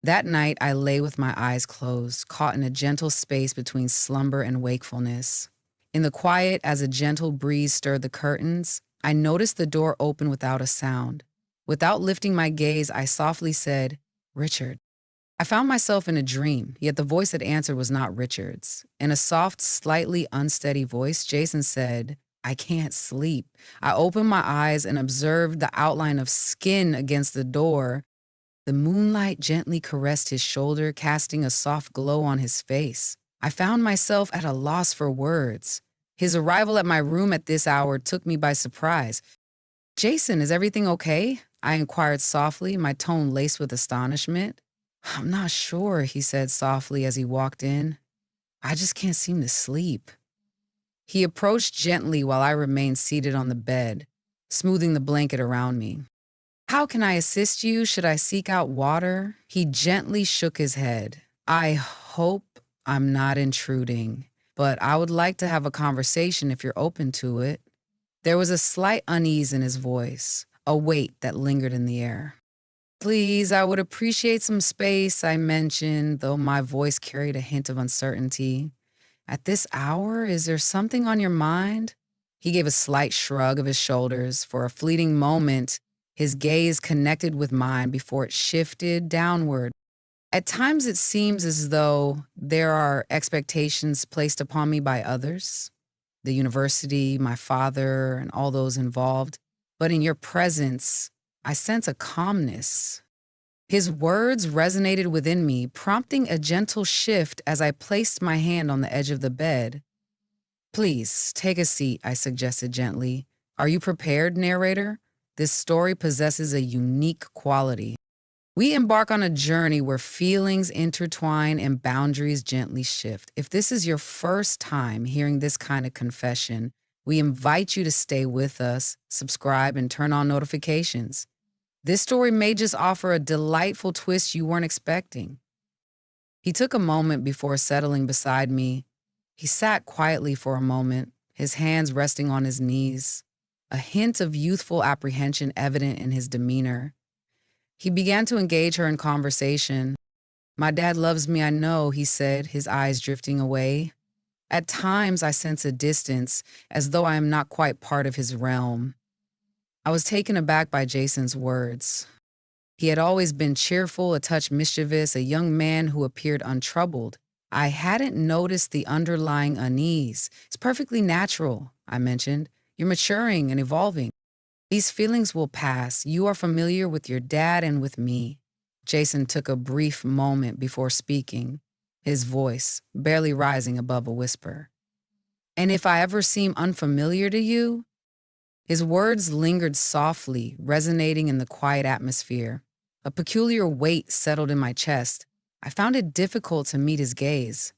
That night, I lay with my eyes closed, caught in a gentle space between slumber and wakefulness. In the quiet, as a gentle breeze stirred the curtains, I noticed the door open without a sound. Without lifting my gaze, I softly said, "Richard." I found myself in a dream, yet the voice that answered was not Richard's. In a soft, slightly unsteady voice, Jason said, "I can't sleep." I opened my eyes and observed the outline of skin against the door. The moonlight gently caressed his shoulder, casting a soft glow on his face. I found myself at a loss for words. His arrival at my room at this hour took me by surprise. "Jason, is everything okay?" I inquired softly, my tone laced with astonishment. "I'm not sure," he said softly as he walked in. "I just can't seem to sleep." He approached gently while I remained seated on the bed, smoothing the blanket around me. "How can I assist you? Should I seek out water?" He gently shook his head. "I hope I'm not intruding, but I would like to have a conversation if you're open to it." There was a slight unease in his voice, a weight that lingered in the air. "Please, I would appreciate some space," I mentioned, though my voice carried a hint of uncertainty. "At this hour, is there something on your mind?" He gave a slight shrug of his shoulders. For a fleeting moment, his gaze connected with mine before it shifted downward. At times, it seems as though there are expectations placed upon me by others, the university, my father, and all those involved. But in your presence, I sense a calmness. His words resonated within me, prompting a gentle shift as I placed my hand on the edge of the bed. "Please, take a seat," I suggested gently. "Are you prepared, narrator? This story possesses a unique quality. We embark on a journey where feelings intertwine and boundaries gently shift. If this is your first time hearing this kind of confession, we invite you to stay with us, subscribe, and turn on notifications. This story may just offer a delightful twist you weren't expecting." He took a moment before settling beside me. He sat quietly for a moment, his hands resting on his knees, a hint of youthful apprehension evident in his demeanor. He began to engage her in conversation. "My dad loves me, I know," he said, his eyes drifting away. At times, I sense a distance, as though I am not quite part of his realm. I was taken aback by Jason's words. He had always been cheerful, a touch mischievous, a young man who appeared untroubled. I hadn't noticed the underlying unease. "It's perfectly natural," I mentioned. "You're maturing and evolving. These feelings will pass. You are familiar with your dad and with me." Jason took a brief moment before speaking, his voice barely rising above a whisper. "And if I ever seem unfamiliar to you?" His words lingered softly, resonating in the quiet atmosphere. A peculiar weight settled in my chest. I found it difficult to meet his gaze.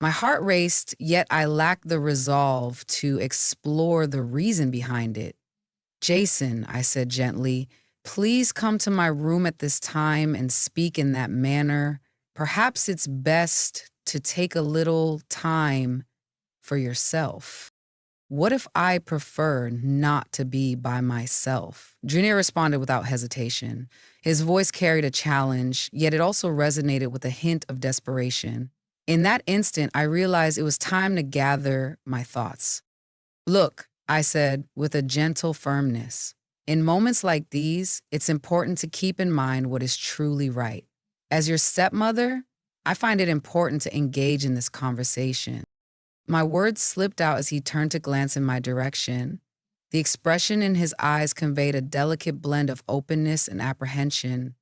My heart raced, yet I lacked the resolve to explore the reason behind it. "Jason," I said gently, "please come to my room at this time and speak in that manner. Perhaps it's best to take a little time for yourself." "What if I prefer not to be by myself?" Junior responded without hesitation. His voice carried a challenge, yet it also resonated with a hint of desperation. In that instant, I realized it was time to gather my thoughts. "Look," I said with a gentle firmness, "in moments like these, it's important to keep in mind what is truly right. As your stepmother, I find it important to engage in this conversation." My words slipped out as he turned to glance in my direction. The expression in his eyes conveyed a delicate blend of openness and apprehension.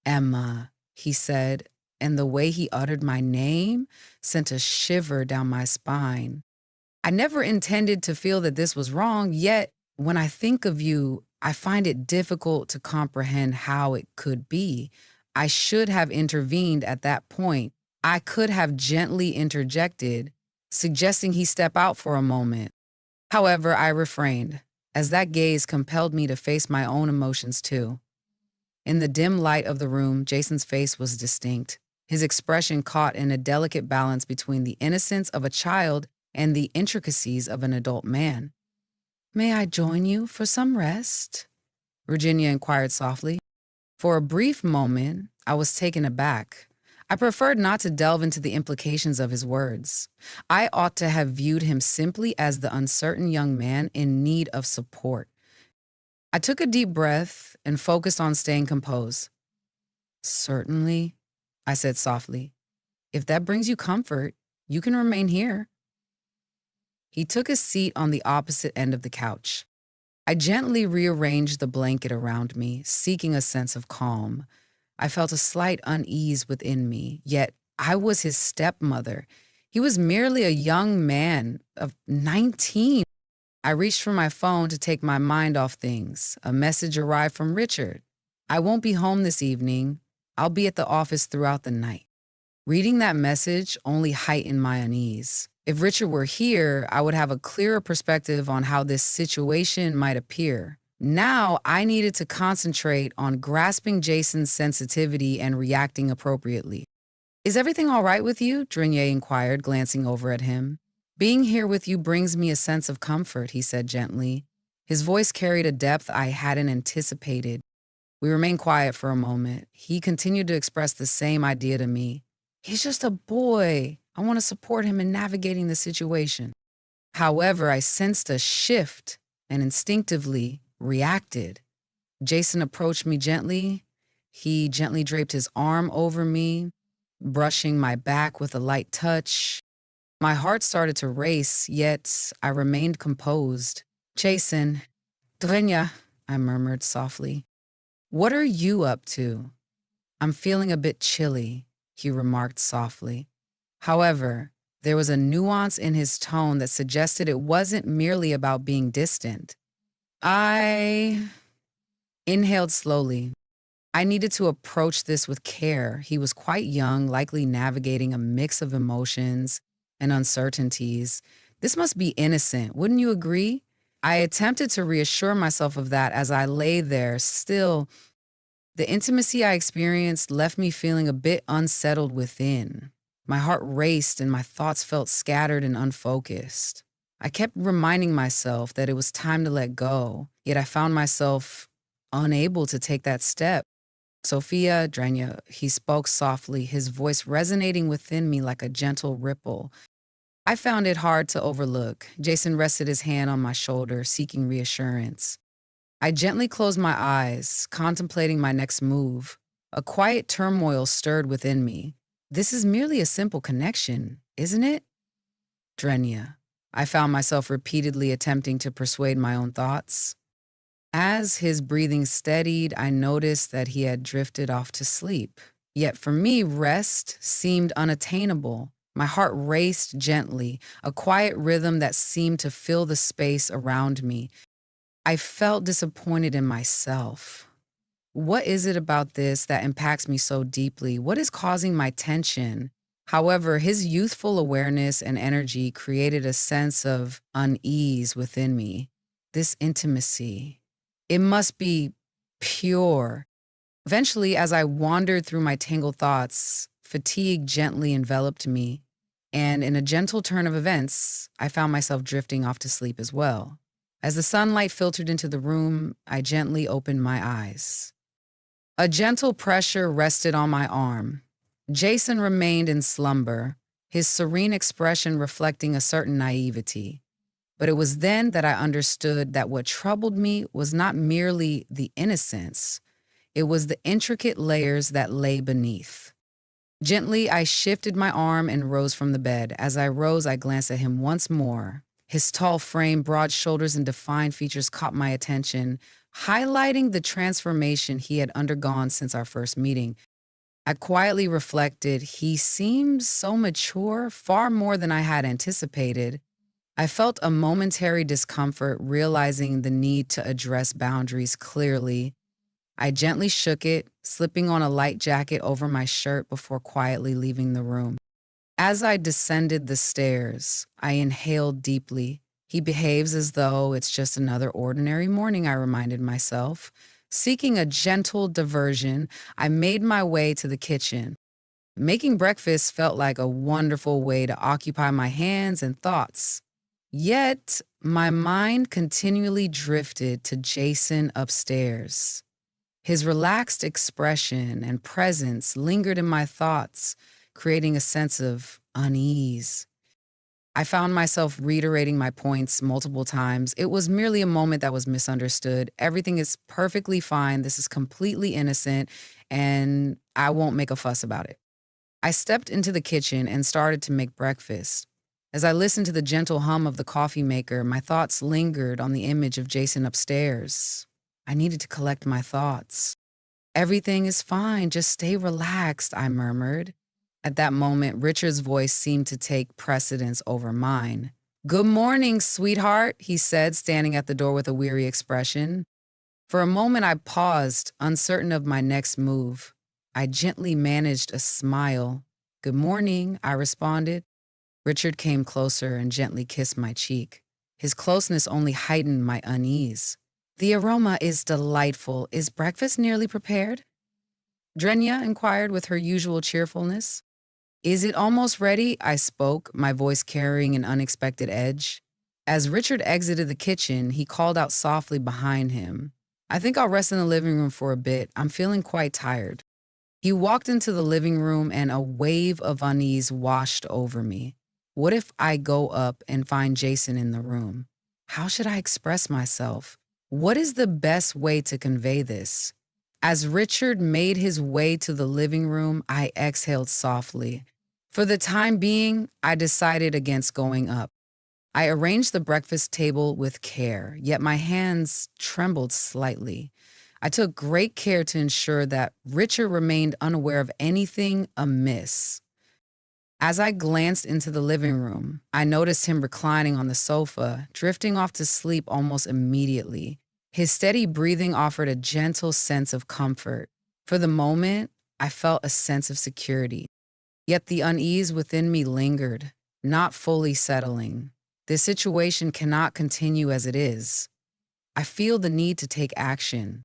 "Emma," he said, and the way he uttered my name sent a shiver down my spine. I never intended to feel that this was wrong, yet when I think of you, I find it difficult to comprehend how it could be. I should have intervened at that point. I could have gently interjected, suggesting he step out for a moment. However, I refrained, as that gaze compelled me to face my own emotions too. In the dim light of the room, Jason's face was distinct, his expression caught in a delicate balance between the innocence of a child and the intricacies of an adult man. "May I join you for some rest?" Virginia inquired softly. For a brief moment, I was taken aback. I preferred not to delve into the implications of his words. I ought to have viewed him simply as the uncertain young man in need of support. I took a deep breath and focused on staying composed. Certainly, I said softly. If that brings you comfort, you can remain here. He took a seat on the opposite end of the couch. I gently rearranged the blanket around me, seeking a sense of calm. I felt a slight unease within me, yet I was his stepmother. He was merely a young man of 19. I reached for my phone to take my mind off things. A message arrived from Richard. I won't be home this evening. I'll be at the office throughout the night. Reading that message only heightened my unease. If Richard were here, I would have a clearer perspective on how this situation might appear. Now, I needed to concentrate on grasping Jason's sensitivity and reacting appropriately. Is everything all right with you? Drenier inquired, glancing over at him. Being here with you brings me a sense of comfort, he said gently. His voice carried a depth I hadn't anticipated. We remained quiet for a moment. He continued to express the same idea to me. He's just a boy. I want to support him in navigating the situation. However, I sensed a shift and instinctively reacted. Jason approached me gently. He gently draped his arm over me, brushing my back with a light touch. My heart started to race, yet I remained composed. Jason, Drenya, I murmured softly. What are you up to? I'm feeling a bit chilly, he remarked softly. However, there was a nuance in his tone that suggested it wasn't merely about being distant. I inhaled slowly. I needed to approach this with care. He was quite young, likely navigating a mix of emotions and uncertainties. This must be innocent, wouldn't you agree? I attempted to reassure myself of that as I lay there. Still, the intimacy I experienced left me feeling a bit unsettled within. My heart raced and my thoughts felt scattered and unfocused. I kept reminding myself that it was time to let go, yet I found myself unable to take that step. Sophia, Drenya, he spoke softly, his voice resonating within me like a gentle ripple. I found it hard to overlook. Jason rested his hand on my shoulder, seeking reassurance. I gently closed my eyes, contemplating my next move. A quiet turmoil stirred within me. This is merely a simple connection, isn't it? Drenya. I found myself repeatedly attempting to persuade my own thoughts. As his breathing steadied, I noticed that he had drifted off to sleep. Yet for me, rest seemed unattainable. My heart raced gently, a quiet rhythm that seemed to fill the space around me. I felt disappointed in myself. What is it about this that impacts me so deeply? What is causing my tension? However, his youthful awareness and energy created a sense of unease within me. This intimacy, it must be pure. Eventually, as I wandered through my tangled thoughts, fatigue gently enveloped me, and in a gentle turn of events, I found myself drifting off to sleep as well. As the sunlight filtered into the room, I gently opened my eyes. A gentle pressure rested on my arm. Jason remained in slumber, his serene expression reflecting a certain naivety. But it was then that I understood that what troubled me was not merely the innocence, it was the intricate layers that lay beneath. Gently, I shifted my arm and rose from the bed. As I rose, I glanced at him once more. His tall frame, broad shoulders, and defined features caught my attention, highlighting the transformation he had undergone since our first meeting. I quietly reflected, he seemed so mature, far more than I had anticipated. I felt a momentary discomfort, realizing the need to address boundaries clearly. I gently shook it, slipping on a light jacket over my shirt before quietly leaving the room. As I descended the stairs, I inhaled deeply. He behaves as though it's just another ordinary morning, I reminded myself. Seeking a gentle diversion, I made my way to the kitchen. Making breakfast felt like a wonderful way to occupy my hands and thoughts. Yet, my mind continually drifted to Jason upstairs. His relaxed expression and presence lingered in my thoughts, creating a sense of unease. I found myself reiterating my points multiple times. It was merely a moment that was misunderstood. Everything is perfectly fine. This is completely innocent, and I won't make a fuss about it. I stepped into the kitchen and started to make breakfast. As I listened to the gentle hum of the coffee maker, my thoughts lingered on the image of Jason upstairs. I needed to collect my thoughts. Everything is fine, just stay relaxed, I murmured. At that moment, Richard's voice seemed to take precedence over mine. Good morning, sweetheart, he said, standing at the door with a weary expression. For a moment, I paused, uncertain of my next move. I gently managed a smile. Good morning, I responded. Richard came closer and gently kissed my cheek. His closeness only heightened my unease. The aroma is delightful. Is breakfast nearly prepared? Drenya inquired with her usual cheerfulness. Is it almost ready? I spoke, my voice carrying an unexpected edge. As Richard exited the kitchen, he called out softly behind him. I think I'll rest in the living room for a bit. I'm feeling quite tired. He walked into the living room and a wave of unease washed over me. What if I go up and find Jason in the room? How should I express myself? What is the best way to convey this? As Richard made his way to the living room, I exhaled softly. For the time being, I decided against going up. I arranged the breakfast table with care, yet my hands trembled slightly. I took great care to ensure that Richard remained unaware of anything amiss. As I glanced into the living room, I noticed him reclining on the sofa, drifting off to sleep almost immediately. His steady breathing offered a gentle sense of comfort. For the moment, I felt a sense of security. Yet the unease within me lingered, not fully settling. This situation cannot continue as it is. I feel the need to take action.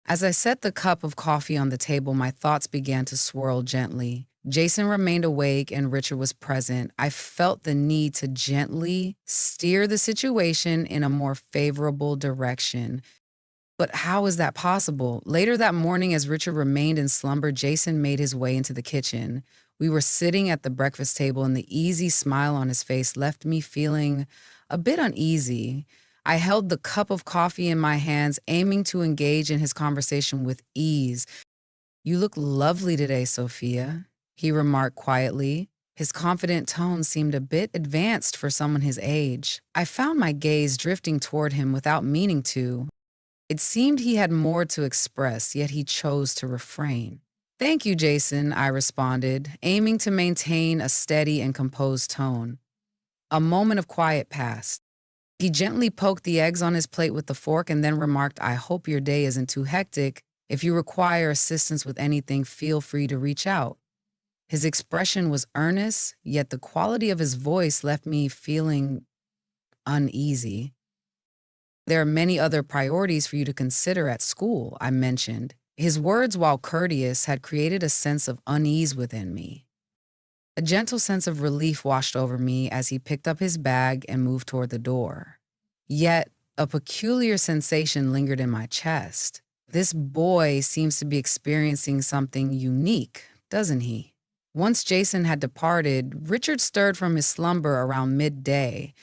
As I set the cup of coffee on the table, my thoughts began to swirl gently. Jason remained awake and Richard was present. I felt the need to gently steer the situation in a more favorable direction. But how is that possible? Later that morning, as Richard remained in slumber, Jason made his way into the kitchen. We were sitting at the breakfast table, and the easy smile on his face left me feeling a bit uneasy. I held the cup of coffee in my hands, aiming to engage in his conversation with ease. You look lovely today, Sophia, he remarked quietly. His confident tone seemed a bit advanced for someone his age. I found my gaze drifting toward him without meaning to. It seemed he had more to express, yet he chose to refrain. Thank you, Jason, I responded, aiming to maintain a steady and composed tone. A moment of quiet passed. He gently poked the eggs on his plate with the fork and then remarked, I hope your day isn't too hectic. If you require assistance with anything, feel free to reach out. His expression was earnest, yet the quality of his voice left me feeling uneasy. There are many other priorities for you to consider at school, I mentioned. His words, while courteous, had created a sense of unease within me. A gentle sense of relief washed over me as he picked up his bag and moved toward the door. Yet, a peculiar sensation lingered in my chest. This boy seems to be experiencing something unique, doesn't he? Once Jason had departed, Richard stirred from his slumber around midday.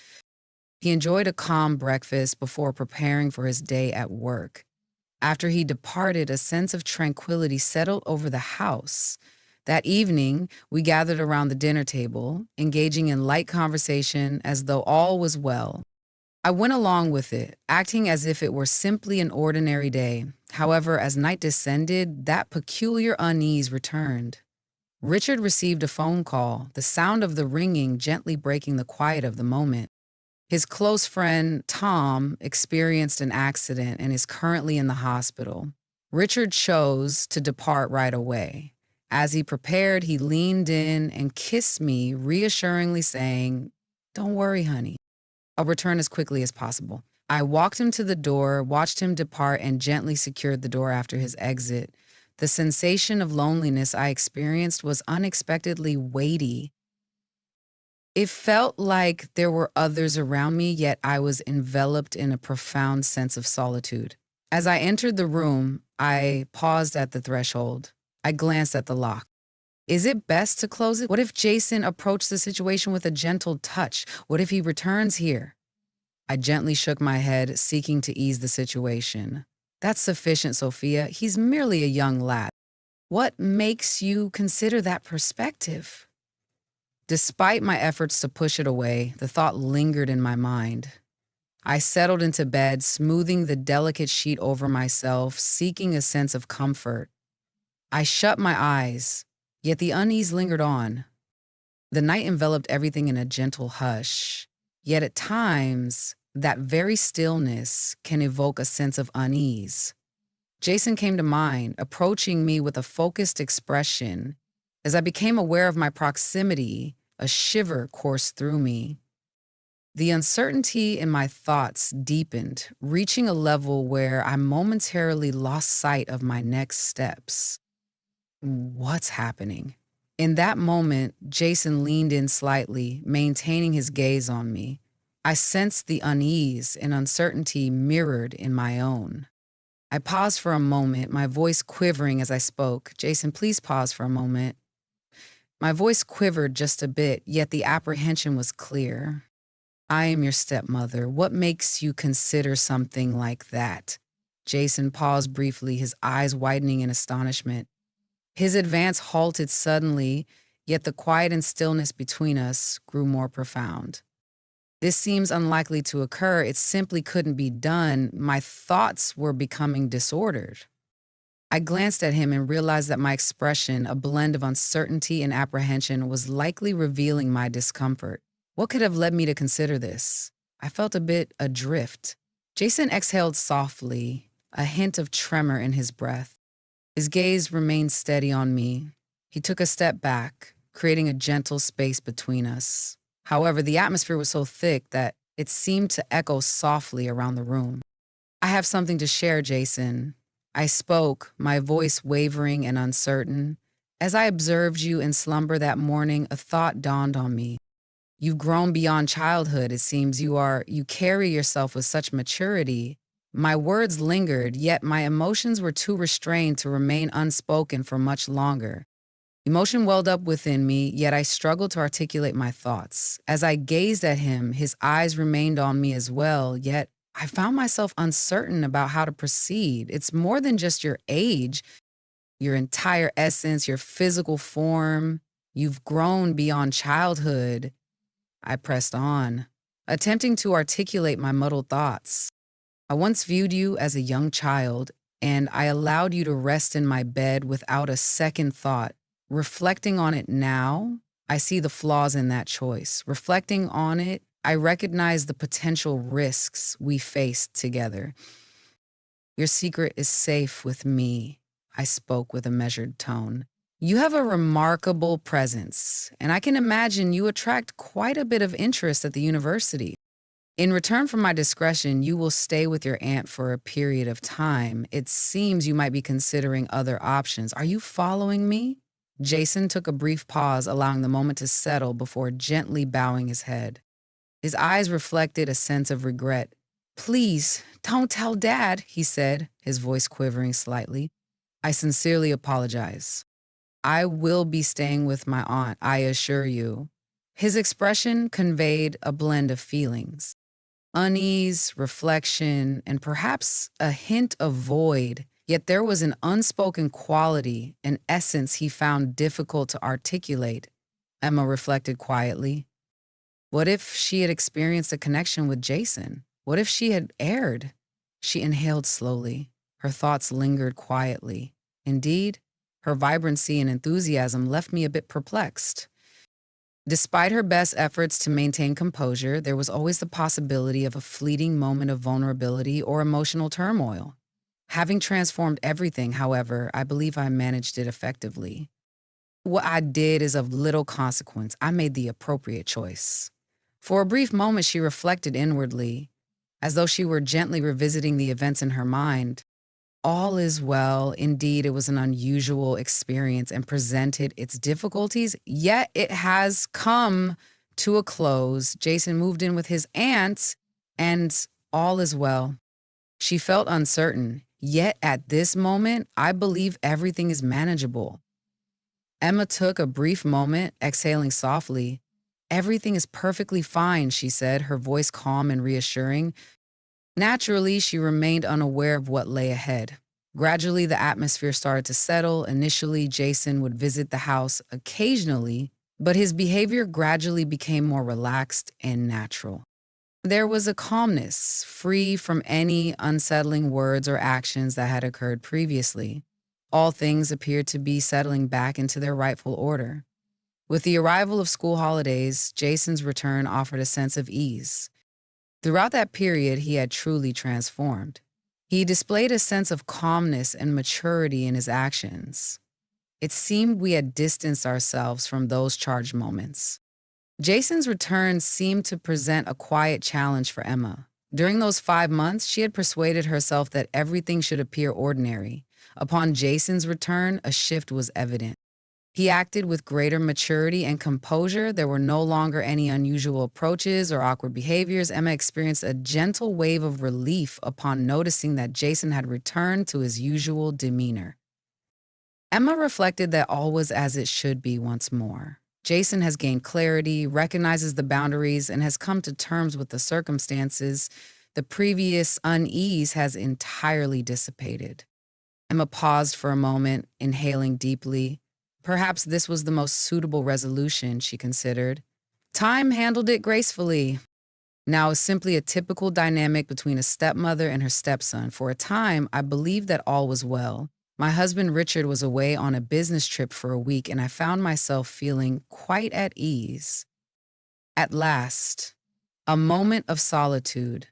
He enjoyed a calm breakfast before preparing for his day at work. After he departed, a sense of tranquility settled over the house. That evening, we gathered around the dinner table, engaging in light conversation as though all was well. I went along with it, acting as if it were simply an ordinary day. However, as night descended, that peculiar unease returned. Richard received a phone call, the sound of the ringing gently breaking the quiet of the moment. His close friend, Tom, experienced an accident and is currently in the hospital. Richard chose to depart right away. As he prepared, he leaned in and kissed me, reassuringly saying, Don't worry, honey. I'll return as quickly as possible. I walked him to the door, watched him depart, and gently secured the door after his exit. The sensation of loneliness I experienced was unexpectedly weighty. It felt like there were others around me, yet I was enveloped in a profound sense of solitude. As I entered the room, I paused at the threshold. I glanced at the lock. Is it best to close it? What if Jason approached the situation with a gentle touch? What if he returns here? I gently shook my head, seeking to ease the situation. That's sufficient, Sophia. He's merely a young lad. What makes you consider that perspective? Despite my efforts to push it away, the thought lingered in my mind. I settled into bed, smoothing the delicate sheet over myself, seeking a sense of comfort. I shut my eyes, yet the unease lingered on. The night enveloped everything in a gentle hush, yet at times, that very stillness can evoke a sense of unease. Jason came to mind, approaching me with a focused expression. As I became aware of my proximity, a shiver coursed through me. The uncertainty in my thoughts deepened, reaching a level where I momentarily lost sight of my next steps. What's happening? In that moment, Jason leaned in slightly, maintaining his gaze on me. I sensed the unease and uncertainty mirrored in my own. I paused for a moment, my voice quivering as I spoke. Jason, please pause for a moment. My voice quivered just a bit, yet the apprehension was clear. I am your stepmother. What makes you consider something like that? Jason paused briefly, his eyes widening in astonishment. His advance halted suddenly, yet the quiet and stillness between us grew more profound. This seems unlikely to occur. It simply couldn't be done. My thoughts were becoming disordered. I glanced at him and realized that my expression, a blend of uncertainty and apprehension, was likely revealing my discomfort. What could have led me to consider this? I felt a bit adrift. Jason exhaled softly, a hint of tremor in his breath. His gaze remained steady on me. He took a step back, creating a gentle space between us. However, the atmosphere was so thick that it seemed to echo softly around the room. I have something to share, Jason. I spoke, my voice wavering and uncertain. As I observed you in slumber that morning, a thought dawned on me. You've grown beyond childhood, it seems. You carry yourself with such maturity. My words lingered, yet my emotions were too restrained to remain unspoken for much longer. Emotion welled up within me, yet I struggled to articulate my thoughts. As I gazed at him, his eyes remained on me as well, yet I found myself uncertain about how to proceed. It's more than just your age, your entire essence, your physical form. You've grown beyond childhood. I pressed on, attempting to articulate my muddled thoughts. I once viewed you as a young child, and I allowed you to rest in my bed without a second thought. Reflecting on it now, I see the flaws in that choice. Reflecting on it, I recognize the potential risks we faced together. Your secret is safe with me, I spoke with a measured tone. You have a remarkable presence, and I can imagine you attract quite a bit of interest at the university. In return for my discretion, you will stay with your aunt for a period of time. It seems you might be considering other options. Are you following me? Jason took a brief pause, allowing the moment to settle before gently bowing his head. His eyes reflected a sense of regret. Please, don't tell Dad, he said, his voice quivering slightly. I sincerely apologize. I will be staying with my aunt, I assure you. His expression conveyed a blend of feelings. Unease, reflection, and perhaps a hint of void. Yet there was an unspoken quality, an essence he found difficult to articulate. Emma reflected quietly. What if she had experienced a connection with Jason? What if she had erred? She inhaled slowly. Her thoughts lingered quietly. Indeed, her vibrancy and enthusiasm left me a bit perplexed. Despite her best efforts to maintain composure, there was always the possibility of a fleeting moment of vulnerability or emotional turmoil. Having transformed everything, however, I believe I managed it effectively. What I did is of little consequence. I made the appropriate choice. For a brief moment, she reflected inwardly, as though she were gently revisiting the events in her mind. All is well. Indeed, it was an unusual experience and presented its difficulties, yet it has come to a close. Jason moved in with his aunt, and all is well. She felt uncertain, yet at this moment, I believe everything is manageable. Emma took a brief moment, exhaling softly. Everything is perfectly fine, she said, her voice calm and reassuring. Naturally, she remained unaware of what lay ahead. Gradually, the atmosphere started to settle. Initially, Jason would visit the house occasionally, but his behavior gradually became more relaxed and natural. There was a calmness, free from any unsettling words or actions that had occurred previously. All things appeared to be settling back into their rightful order. With the arrival of school holidays, Jason's return offered a sense of ease. Throughout that period, he had truly transformed. He displayed a sense of calmness and maturity in his actions. It seemed we had distanced ourselves from those charged moments. Jason's return seemed to present a quiet challenge for Emma. During those 5 months, she had persuaded herself that everything should appear ordinary. Upon Jason's return, a shift was evident. He acted with greater maturity and composure. There were no longer any unusual approaches or awkward behaviors. Emma experienced a gentle wave of relief upon noticing that Jason had returned to his usual demeanor. Emma reflected that all was as it should be once more. Jason has gained clarity, recognizes the boundaries, and has come to terms with the circumstances. The previous unease has entirely dissipated. Emma paused for a moment, inhaling deeply. Perhaps this was the most suitable resolution, she considered. Time handled it gracefully. Now it's simply a typical dynamic between a stepmother and her stepson. For a time, I believed that all was well. My husband Richard was away on a business trip for a week, and I found myself feeling quite at ease. At last, a moment of solitude,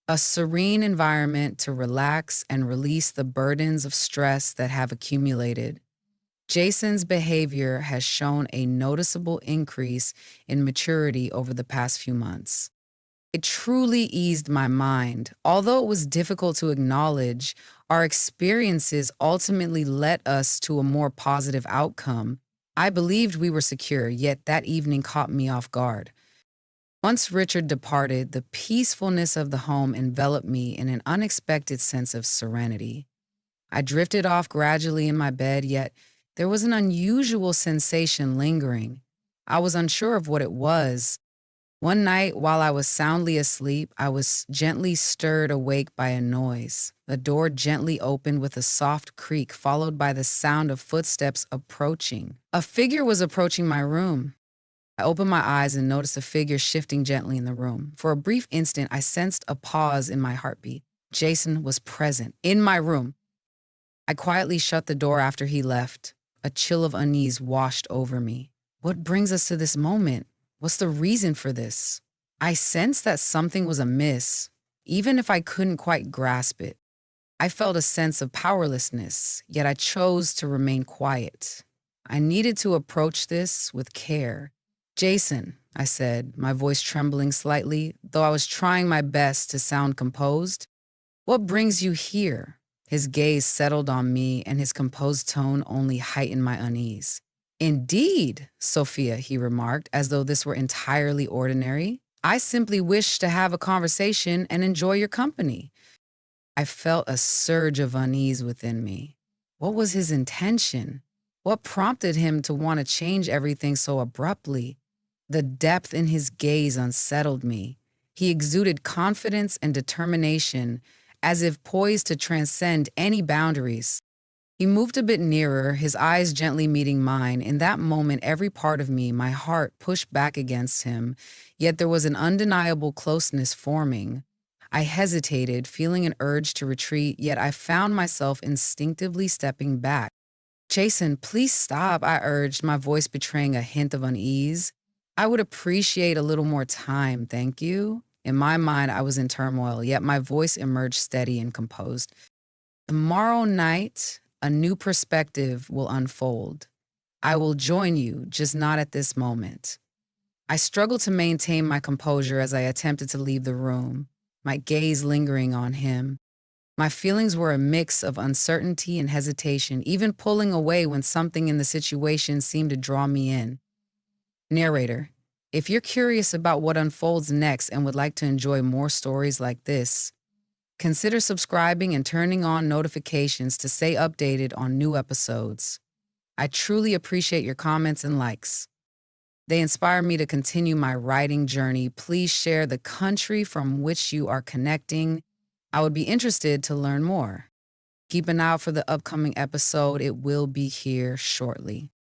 a serene environment to relax and release the burdens of stress that have accumulated. Jason's behavior has shown a noticeable increase in maturity over the past few months. It truly eased my mind. Although it was difficult to acknowledge, our experiences ultimately led us to a more positive outcome. I believed we were secure, yet that evening caught me off guard. Once Richard departed, the peacefulness of the home enveloped me in an unexpected sense of serenity. I drifted off gradually in my bed, yet there was an unusual sensation lingering. I was unsure of what it was. One night, while I was soundly asleep, I was gently stirred awake by a noise. The door gently opened with a soft creak, followed by the sound of footsteps approaching. A figure was approaching my room. I opened my eyes and noticed a figure shifting gently in the room. For a brief instant, I sensed a pause in my heartbeat. Jason was present, in my room. I quietly shut the door after he left. A chill of unease washed over me. What brings us to this moment? What's the reason for this? I sensed that something was amiss, even if I couldn't quite grasp it. I felt a sense of powerlessness, yet I chose to remain quiet. I needed to approach this with care. Jason, I said, my voice trembling slightly, though I was trying my best to sound composed. What brings you here? His gaze settled on me, and his composed tone only heightened my unease. Indeed, Sophia, he remarked, as though this were entirely ordinary. I simply wish to have a conversation and enjoy your company. I felt a surge of unease within me. What was his intention? What prompted him to want to change everything so abruptly? The depth in his gaze unsettled me. He exuded confidence and determination, as if poised to transcend any boundaries. He moved a bit nearer, his eyes gently meeting mine. In that moment, every part of me, my heart, pushed back against him, yet there was an undeniable closeness forming. I hesitated, feeling an urge to retreat, yet I found myself instinctively stepping back. Jason, please stop, I urged, my voice betraying a hint of unease. I would appreciate a little more time, thank you. In my mind, I was in turmoil, yet my voice emerged steady and composed. Tomorrow night, a new perspective will unfold. I will join you, just not at this moment. I struggled to maintain my composure as I attempted to leave the room, my gaze lingering on him. My feelings were a mix of uncertainty and hesitation, even pulling away when something in the situation seemed to draw me in. Narrator, if you're curious about what unfolds next and would like to enjoy more stories like this, Consider subscribing and turning on notifications to stay updated on new episodes. I truly appreciate your comments and likes. They inspire me to continue my writing journey. Please share the country from which you are connecting. I would be interested to learn more. Keep an eye out for the upcoming episode. It will be here shortly.